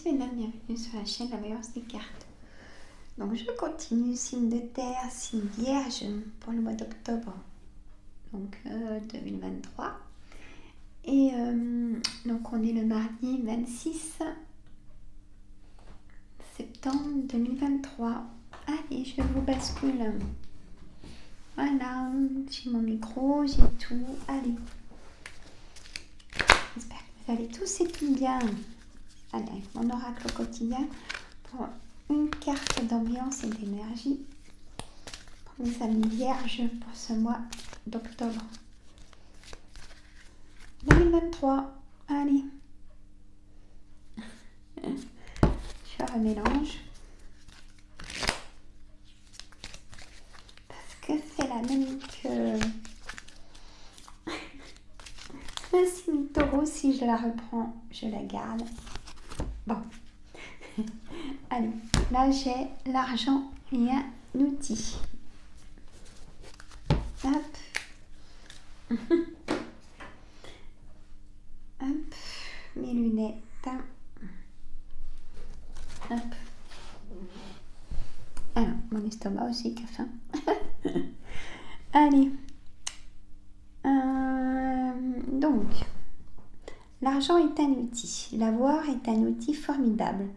Mesdames, bienvenue sur la chaîne La Voyance des cartes. Donc je continue, signe de terre, signe vierge pour le mois d'octobre, donc 2023. Et donc on est le mardi 26 septembre 2023. Allez, je vous bascule. Voilà, j'ai mon micro, j'ai tout. Allez. J'espère que vous allez tous et tout bien. Allez, mon oracle au quotidien pour une carte d'ambiance et d'énergie pour mes amis vierges pour ce mois d'octobre 2023. Allez, je remélange parce que c'est la même que le signe taureau. Si je la reprends, je la garde. Bon, allez, là j'ai l'argent et un outil. Hop. Hop, mes lunettes. Hop. Alors, mon estomac aussi qui a faim. Allez. Donc, l'argent est un outil. L'avoir est un outil formidable.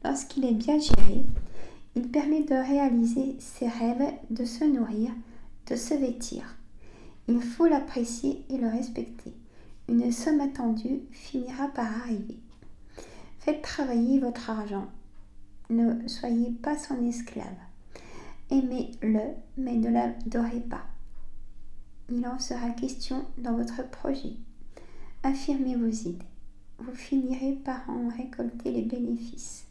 Lorsqu'il est bien géré, il permet de réaliser ses rêves, de se nourrir, de se vêtir. Il faut l'apprécier et le respecter. Une somme attendue finira par arriver. Faites travailler votre argent. Ne soyez pas son esclave. Aimez-le, mais ne l'adorez pas. Il en sera question dans votre projet. Affirmez vos idées. Vous finirez par en récolter les bénéfices.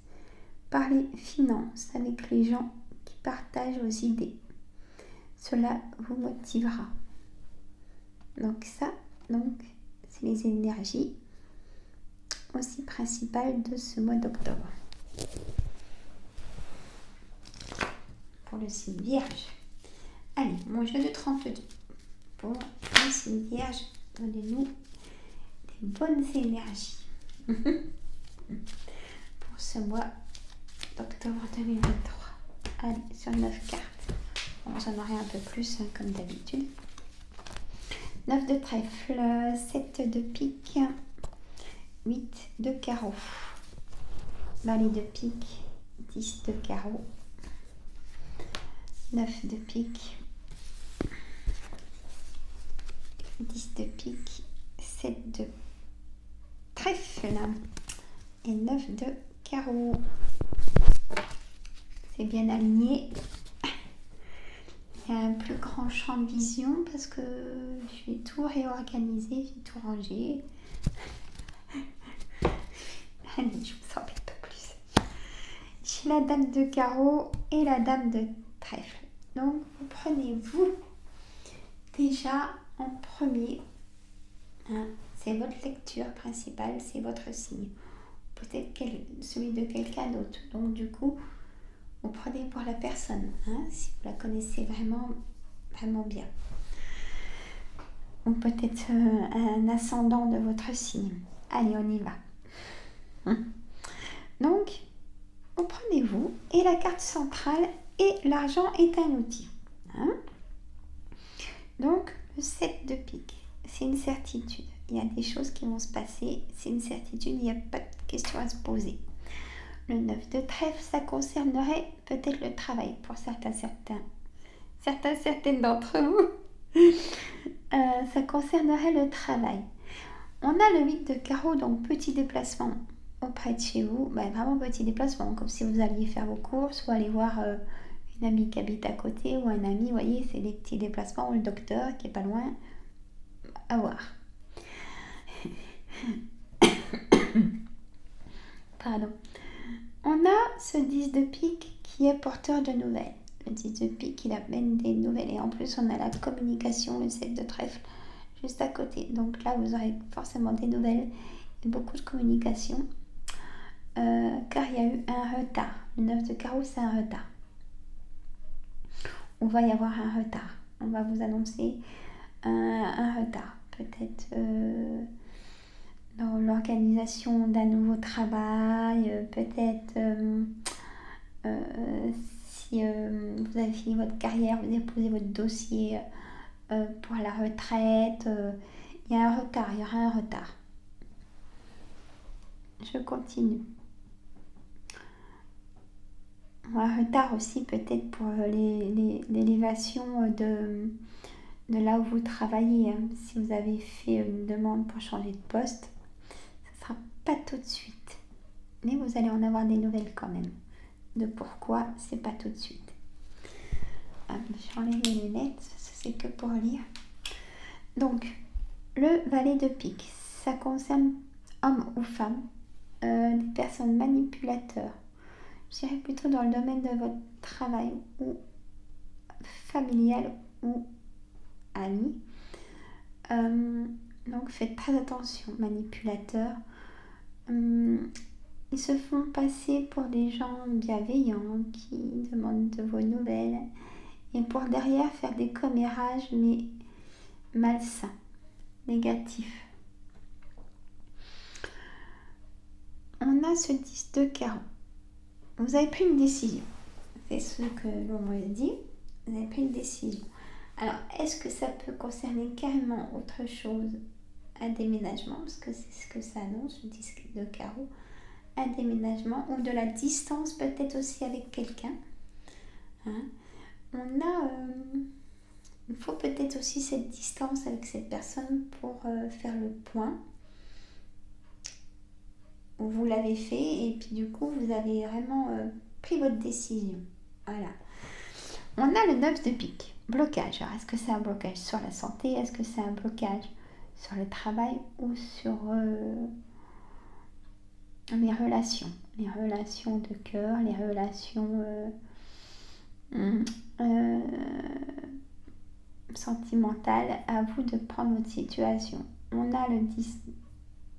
Parlez finances avec les gens qui partagent vos idées. Cela vous motivera. Donc ça, c'est les énergies aussi principales de ce mois d'octobre. Pour le signe vierge. Allez, mon jeu de 32. Pour le signe vierge, donnez-nous des bonnes énergies. Pour ce mois d'octobre 2023. Allez, sur 9 cartes. Bon, j'en aurai un peu plus comme d'habitude. 9 de trèfle, 7 de pique, 8 de carreau, valet de pique, 10 de carreau, 9 de pique, 10 de pique, 7 de trèfle et 9 de carreau. C'est bien aligné. Il y a un plus grand champ de vision parce que je vais tout réorganiser, j'ai tout rangé. Allez, je vous en fais pas plus. J'ai la dame de carreau et la dame de trèfle. Donc, vous prenez vous déjà en premier. C'est votre lecture principale, c'est votre signe. Peut-être celui de quelqu'un d'autre. Donc, du coup, vous prenez pour la personne, si vous la connaissez vraiment, vraiment bien. Ou peut-être un ascendant de votre signe. Allez, on y va. Donc, vous prenez vous et la carte centrale et l'argent est un outil. Donc, le 7 de pique, c'est une certitude. Il y a des choses qui vont se passer, c'est une certitude, il n'y a pas de question à se poser. Le 9 de trèfle, ça concernerait peut-être le travail pour certaines d'entre vous. Ça concernerait le travail. On a le 8 de carreau, donc petit déplacement auprès de chez vous. Vraiment petit déplacement, comme si vous alliez faire vos courses ou aller voir une amie qui habite à côté ou un ami. Vous voyez, c'est des petits déplacements ou le docteur qui est pas loin à voir. Pardon. On a ce 10 de pique qui est porteur de nouvelles. Le 10 de pique, il amène des nouvelles. Et en plus, on a la communication, le 7 de trèfle, juste à côté. Donc là, vous aurez forcément des nouvelles et beaucoup de communication. Car il y a eu un retard. Le 9 de carreau, c'est un retard. On va y avoir un retard. On va vous annoncer un retard. Peut-être dans l'organisation d'un nouveau travail, peut-être si vous avez fini votre carrière, vous avez posé votre dossier pour la retraite, il y a un retard, il y aura un retard. Je continue. Un retard aussi peut-être pour l'élévation de là où vous travaillez. Si vous avez fait une demande pour changer de poste, ce ne sera pas tout de suite. Mais vous allez en avoir des nouvelles quand même. De pourquoi c'est pas tout de suite. J'enlève mes lunettes, c'est que pour lire. Donc, le valet de pique, ça concerne hommes ou femmes, des personnes manipulateurs. Je dirais plutôt dans le domaine de votre travail ou familial ou ami. Donc faites très attention, manipulateurs. Ils se font passer pour des gens bienveillants qui demandent de vos nouvelles et pour derrière faire des commérages mais malsains, négatifs. On a ce 10 de carreau. Vous avez pris une décision. C'est ce que l'on me dit. Vous avez pris une décision. Alors, est-ce que ça peut concerner carrément autre chose? Un déménagement, parce que c'est ce que ça annonce, le 10 de carreau. Un déménagement ou de la distance peut-être aussi avec quelqu'un. Il faut peut-être aussi cette distance avec cette personne pour faire le point. Vous l'avez fait et puis du coup vous avez vraiment pris votre décision. Voilà. On a le 9 de pique, blocage. Alors est-ce que c'est un blocage sur la santé? Est-ce que c'est un blocage sur le travail ou sur les relations? Les relations de cœur, les relations sentimentales. À vous de prendre votre situation. On a le 10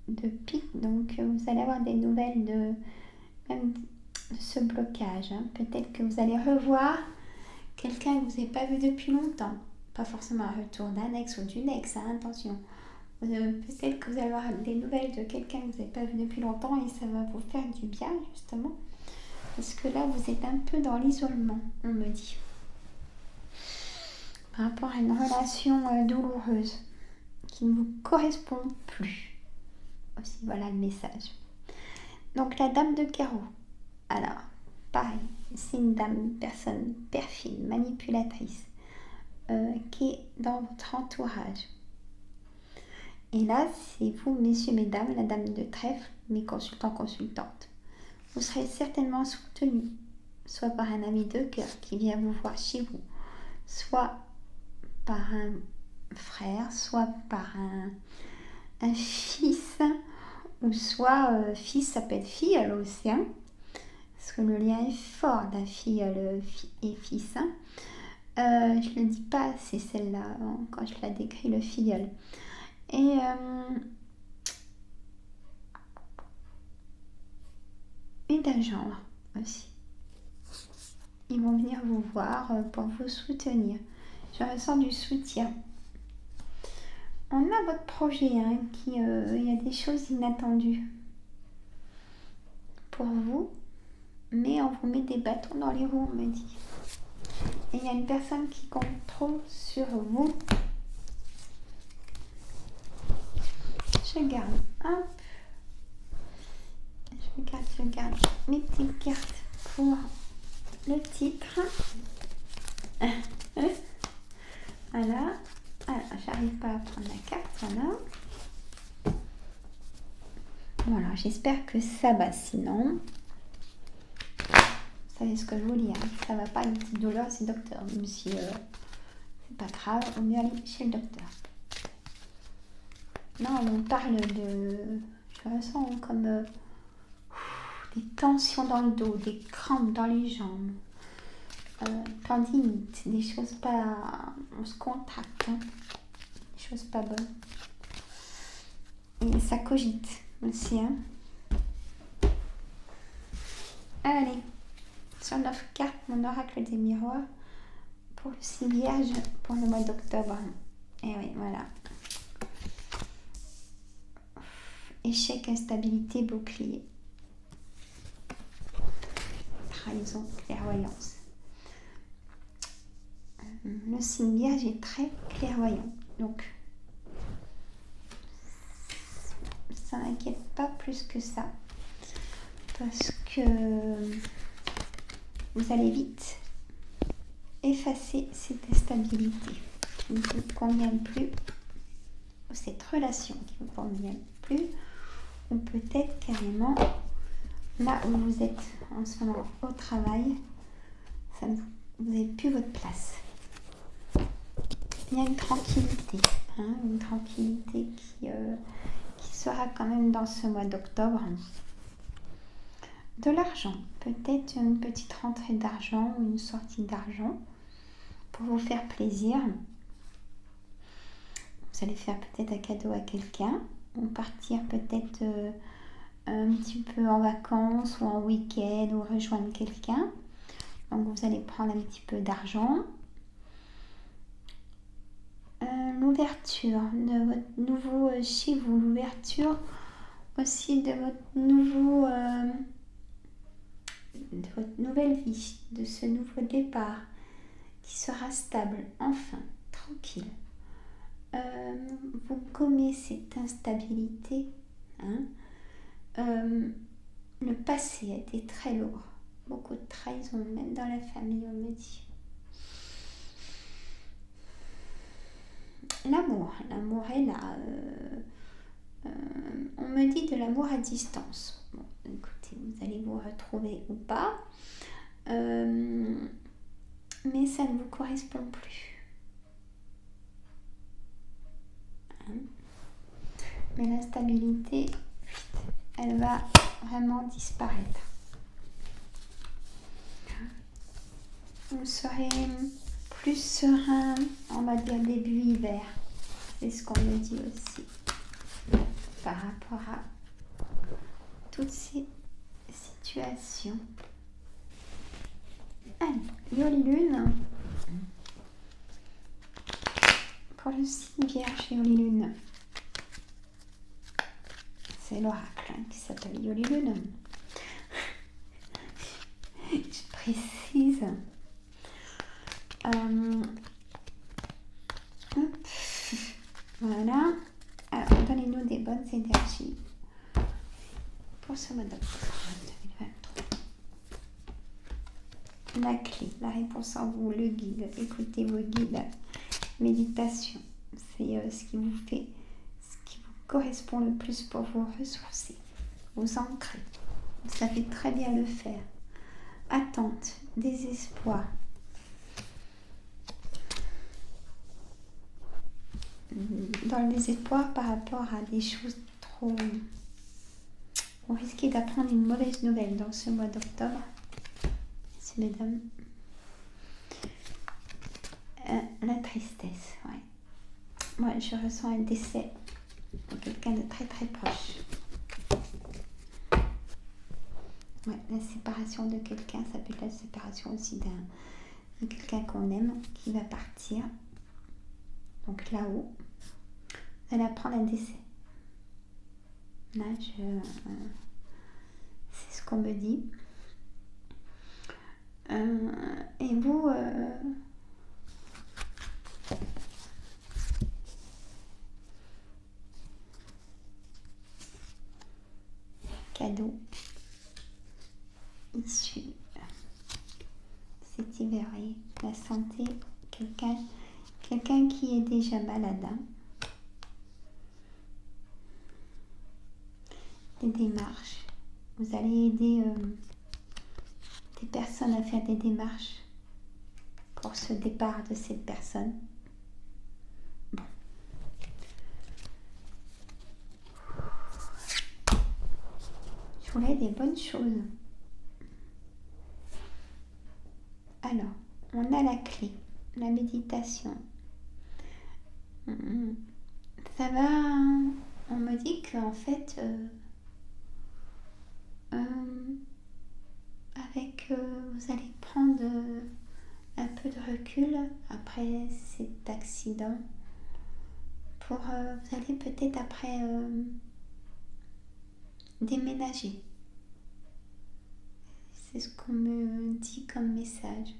de pique, donc vous allez avoir des nouvelles de ce blocage. Peut-être que vous allez revoir quelqu'un que vous n'avez pas vu depuis longtemps. Pas forcément un retour d'un ex ou d'une ex, attention. Peut-être que vous allez avoir des nouvelles de quelqu'un que vous n'avez pas vu depuis longtemps et ça va vous faire du bien justement. Parce que là vous êtes un peu dans l'isolement, on me dit. Par rapport à une relation douloureuse qui ne vous correspond plus. Aussi, voilà le message. Donc la dame de carreau. Alors, pareil, c'est une personne perfide, manipulatrice, qui est dans votre entourage. Et là, c'est vous, messieurs, mesdames, la dame de trèfle, mes consultants, consultantes. Vous serez certainement soutenus, soit par un ami de cœur qui vient vous voir chez vous, soit par un frère, soit par un fils, ou soit fils, ça peut être filleul aussi, parce que le lien est fort d'un filleul et fils. Je ne le dis pas assez celle-là quand je la décris, le filleul. Et d'un genre aussi. Ils vont venir vous voir pour vous soutenir. Je ressens du soutien. On a votre projet, il y a des choses inattendues pour vous, mais on vous met des bâtons dans les roues, on me dit. Et il y a une personne qui compte trop sur vous. Je garde, hop. Je garde mes petites cartes pour le titre. Voilà. Alors, j'arrive pas à prendre la carte, voilà. Voilà, j'espère que ça va. Sinon, vous savez ce que je vous dis, ça va pas, une petite douleur, c'est le docteur. Même si c'est pas grave, on mieux aller chez le docteur. Non, on parle de... Je ressens comme des tensions dans le dos, des crampes dans les jambes. Tendinite, des choses pas... On se contracte, des choses pas bonnes. Et ça cogite aussi, Allez, sur 9 cartes, mon oracle des miroirs pour le 6 vierge pour le mois d'octobre. Et oui, voilà. échec, instabilité, bouclier. Trahison, clairvoyance. Le signe Vierge est très clairvoyant. Donc, ça n'inquiète pas plus que ça. Parce que vous allez vite effacer cette instabilité qui ne vous convient plus, ou cette relation qui ne vous convient plus, ou peut-être carrément là où vous êtes en ce moment au travail, vous n'avez plus votre place. Il y a une tranquillité, une tranquillité qui sera quand même dans ce mois d'octobre. De l'argent, peut-être une petite rentrée d'argent ou une sortie d'argent pour vous faire plaisir. Vous allez faire peut-être un cadeau à quelqu'un ou partir peut-être un petit peu en vacances ou en week-end ou rejoindre quelqu'un. Donc vous allez prendre un petit peu d'argent. L'ouverture de votre nouveau chez vous, l'ouverture aussi de votre de votre nouvelle vie, de ce nouveau départ qui sera stable, enfin, tranquille. Vous gommez cette instabilité. Le passé a été très lourd, beaucoup de trahison, même dans la famille, on me dit. L'amour est là. On me dit de l'amour à distance. Bon, écoutez, vous allez vous retrouver ou pas, mais ça ne vous correspond plus. Mais l'instabilité, elle va vraiment disparaître. Vous serez plus serein, on va dire début hiver. C'est ce qu'on me dit aussi par rapport à toutes ces situations. Allez, Yoli Lune. Pour le signe Vierge, Yoli Lune. C'est l'oracle qui s'appelle Yoli Lune. Je précise. Voilà. Alors, donnez-nous des bonnes énergies pour ce mois d'octobre 2023. La clé, la réponse en vous, le guide. Écoutez vos guides. Méditation, c'est ce qui vous correspond le plus pour vous ressourcer, vous ancrer. Vous savez très bien le faire. Attente, désespoir. Dans le désespoir par rapport à des choses trop... Vous risquez d'apprendre une mauvaise nouvelle dans ce mois d'octobre. Messieurs, mesdames. La tristesse, ouais. Moi, je ressens un décès de quelqu'un de très très proche. Ouais, la séparation de quelqu'un, ça peut être la séparation aussi de quelqu'un qu'on aime qui va partir. Donc là-haut, vous allez apprendre un décès. Là, c'est ce qu'on me dit. Et vous, cadeau issu cet hiver, la santé, quelqu'un qui est déjà malade, des démarches, vous allez aider des personnes à faire des démarches pour ce départ de cette personne. Bon. Je voulais des bonnes choses. Alors, on a la clé, la méditation. Ça va, on me dit qu'en fait, vous allez prendre un peu de recul après cet accident. Vous allez peut-être après déménager. C'est ce qu'on me dit comme message.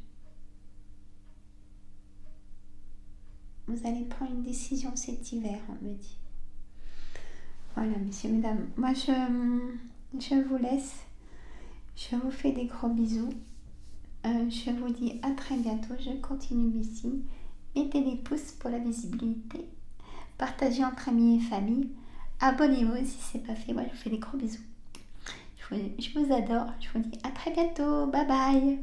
Vous allez prendre une décision cet hiver, on me dit. Voilà, messieurs, mesdames. Moi, je vous laisse. Je vous fais des gros bisous. Je vous dis à très bientôt. Je continue ici. Mettez des pouces pour la visibilité. Partagez entre amis et famille. Abonnez-vous si ce n'est pas fait. Moi, je vous fais des gros bisous. Je vous adore. Je vous dis à très bientôt. Bye bye.